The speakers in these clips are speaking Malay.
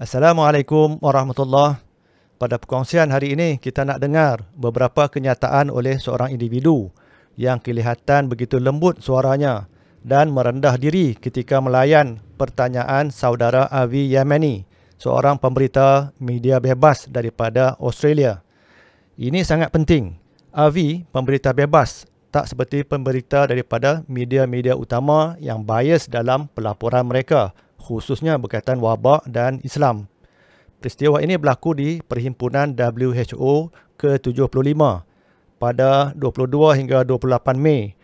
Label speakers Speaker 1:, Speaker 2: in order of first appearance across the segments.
Speaker 1: Assalamualaikum warahmatullahi. Pada perkongsian hari ini, kita nak dengar beberapa kenyataan oleh seorang individu yang kelihatan begitu lembut suaranya dan merendah diri ketika melayan pertanyaan saudara Avi Yemeni, seorang pemberita media bebas daripada Australia. Ini sangat penting. Avi, pemberita bebas, tak seperti pemberita daripada media-media utama yang bias dalam pelaporan mereka, khususnya berkaitan wabak dan Islam. Peristiwa ini berlaku di Perhimpunan WHO ke-75 pada 22 hingga 28 Mei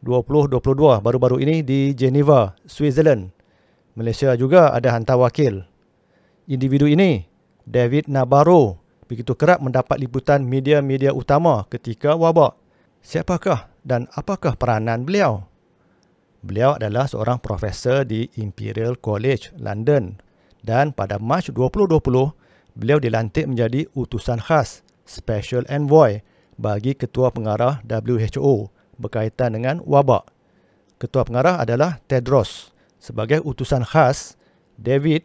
Speaker 1: 2022, baru-baru ini di Geneva, Switzerland. Malaysia juga ada hantar wakil. Individu ini, David Nabarro, begitu kerap mendapat liputan media-media utama ketika wabak. Siapakah dan apakah peranan beliau? Beliau adalah seorang profesor di Imperial College London dan pada Mac 2020 beliau dilantik menjadi utusan khas Special Envoy bagi Ketua Pengarah WHO berkaitan dengan wabak. Ketua Pengarah adalah Tedros. Sebagai utusan khas, David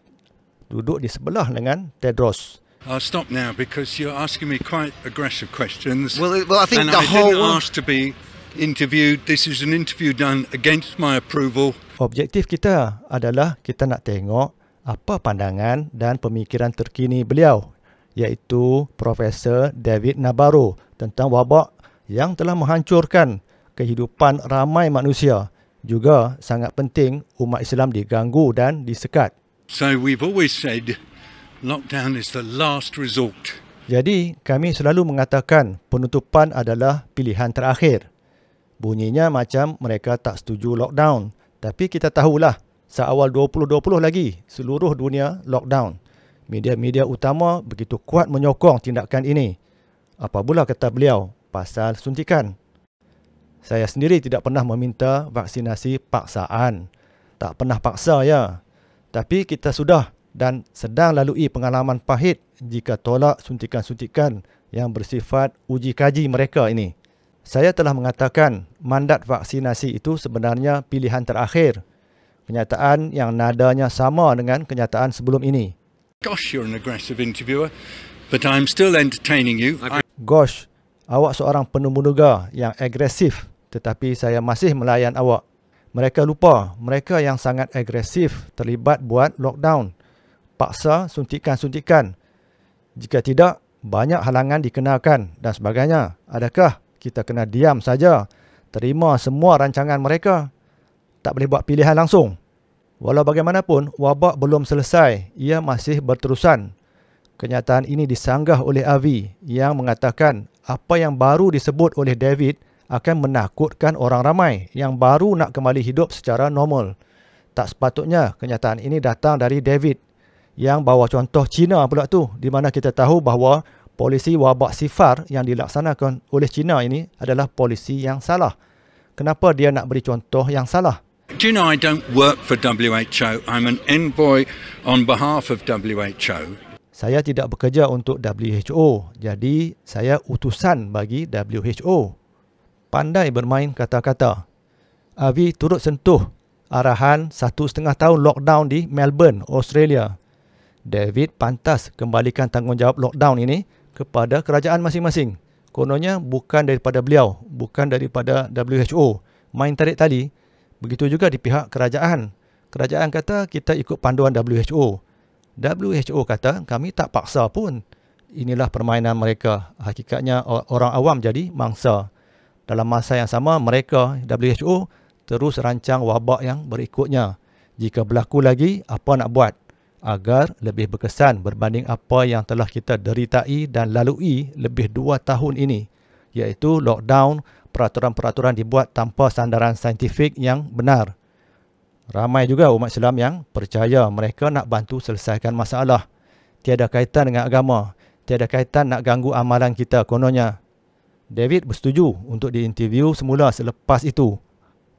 Speaker 1: duduk di sebelah dengan Tedros.
Speaker 2: I'll stop now because you're asking me quite aggressive questions.
Speaker 3: Well, I think
Speaker 2: and
Speaker 3: the
Speaker 2: I
Speaker 3: whole
Speaker 2: didn't ask to be interviewed. This is an interview done against my approval.
Speaker 1: Objektif kita adalah kita nak tengok apa pandangan dan pemikiran terkini beliau, iaitu Profesor David Nabarro tentang wabak yang telah menghancurkan kehidupan ramai manusia. Juga sangat penting umat Islam diganggu dan disekat.
Speaker 2: So we've always said lockdown is the last resort.
Speaker 1: Jadi kami selalu mengatakan penutupan adalah pilihan terakhir. Bunyinya macam mereka tak setuju lockdown. Tapi kita tahulah, seawal 2020 lagi, seluruh dunia lockdown. Media-media utama begitu kuat menyokong tindakan ini. Apa pula kata beliau pasal suntikan? Saya sendiri tidak pernah meminta vaksinasi paksaan. Tak pernah paksa ya. Tapi kita sudah dan sedang lalui pengalaman pahit jika tolak suntikan-suntikan yang bersifat uji kaji mereka ini. Saya telah mengatakan mandat vaksinasi itu sebenarnya pilihan terakhir. Kenyataan yang nadanya sama dengan kenyataan sebelum ini.
Speaker 2: Gosh, you're an aggressive interviewer, but I'm still entertaining you.
Speaker 1: Gosh, awak seorang penemunuga yang agresif, tetapi saya masih melayan awak. Mereka lupa, mereka yang sangat agresif terlibat buat lockdown. Paksa suntikan-suntikan. Jika tidak, banyak halangan dikenakan dan sebagainya. Adakah kita kena diam saja, terima semua rancangan mereka? Tak boleh buat pilihan langsung. Walau bagaimanapun, wabak belum selesai, ia masih berterusan. Kenyataan ini disanggah oleh Avi yang mengatakan apa yang baru disebut oleh David akan menakutkan orang ramai yang baru nak kembali hidup secara normal. Tak sepatutnya kenyataan ini datang dari David yang bawa contoh China pula tu, di mana kita tahu bahawa polisi wabak sifar yang dilaksanakan oleh China ini adalah polisi yang salah. Kenapa dia nak beri contoh yang salah?
Speaker 2: Do you know I don't work for WHO? I'm an envoy on behalf of WHO.
Speaker 1: Saya tidak bekerja untuk WHO, jadi saya utusan bagi WHO. Pandai bermain kata-kata. Avi turut sentuh arahan 1,5 tahun lockdown di Melbourne, Australia. David pantas kembalikan tanggungjawab lockdown ini kepada kerajaan masing-masing. Kononnya bukan daripada beliau, bukan daripada WHO. Main tarik tali. Begitu juga di pihak kerajaan. Kerajaan kata kita ikut panduan WHO. WHO kata kami tak paksa pun. Inilah permainan mereka. Hakikatnya orang awam jadi mangsa. Dalam masa yang sama, mereka, WHO, terus rancang wabak yang berikutnya. Jika berlaku lagi, apa nak buat? Agar lebih berkesan berbanding apa yang telah kita deritai dan lalui lebih 2 tahun ini, iaitu lockdown, peraturan-peraturan dibuat tanpa sandaran saintifik yang benar. Ramai juga umat Islam yang percaya mereka nak bantu selesaikan masalah. Tiada kaitan dengan agama, tiada kaitan nak ganggu amalan kita kononnya. David bersetuju untuk diinterview semula selepas itu.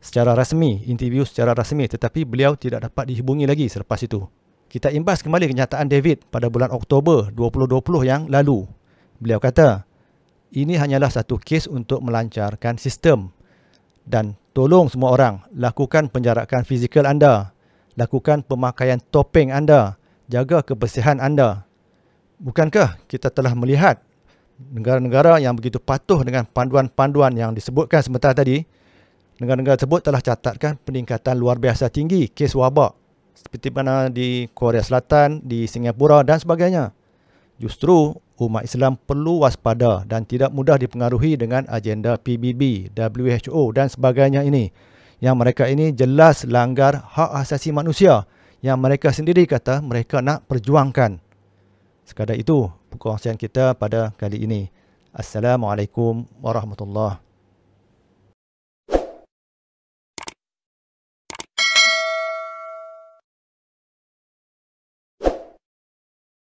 Speaker 1: Secara rasmi, interview secara rasmi, tetapi beliau tidak dapat dihubungi lagi selepas itu. Kita imbas kembali kenyataan David pada bulan Oktober 2020 yang lalu. Beliau kata, ini hanyalah satu kes untuk melancarkan sistem. Dan tolong semua orang, lakukan penjarakan fizikal anda. Lakukan pemakaian topeng anda. jaga kebersihan anda. Bukankah kita telah melihat negara-negara yang begitu patuh dengan panduan-panduan yang disebutkan sebentar tadi, negara-negara tersebut telah catatkan peningkatan luar biasa tinggi kes wabak seperti mana di Korea Selatan, di Singapura dan sebagainya. Justru umat Islam perlu waspada dan tidak mudah dipengaruhi dengan agenda PBB, WHO dan sebagainya ini. Yang mereka ini jelas langgar hak asasi manusia yang mereka sendiri kata mereka nak perjuangkan. Sekadar itu perkongsian kita pada kali ini. Assalamualaikum warahmatullahi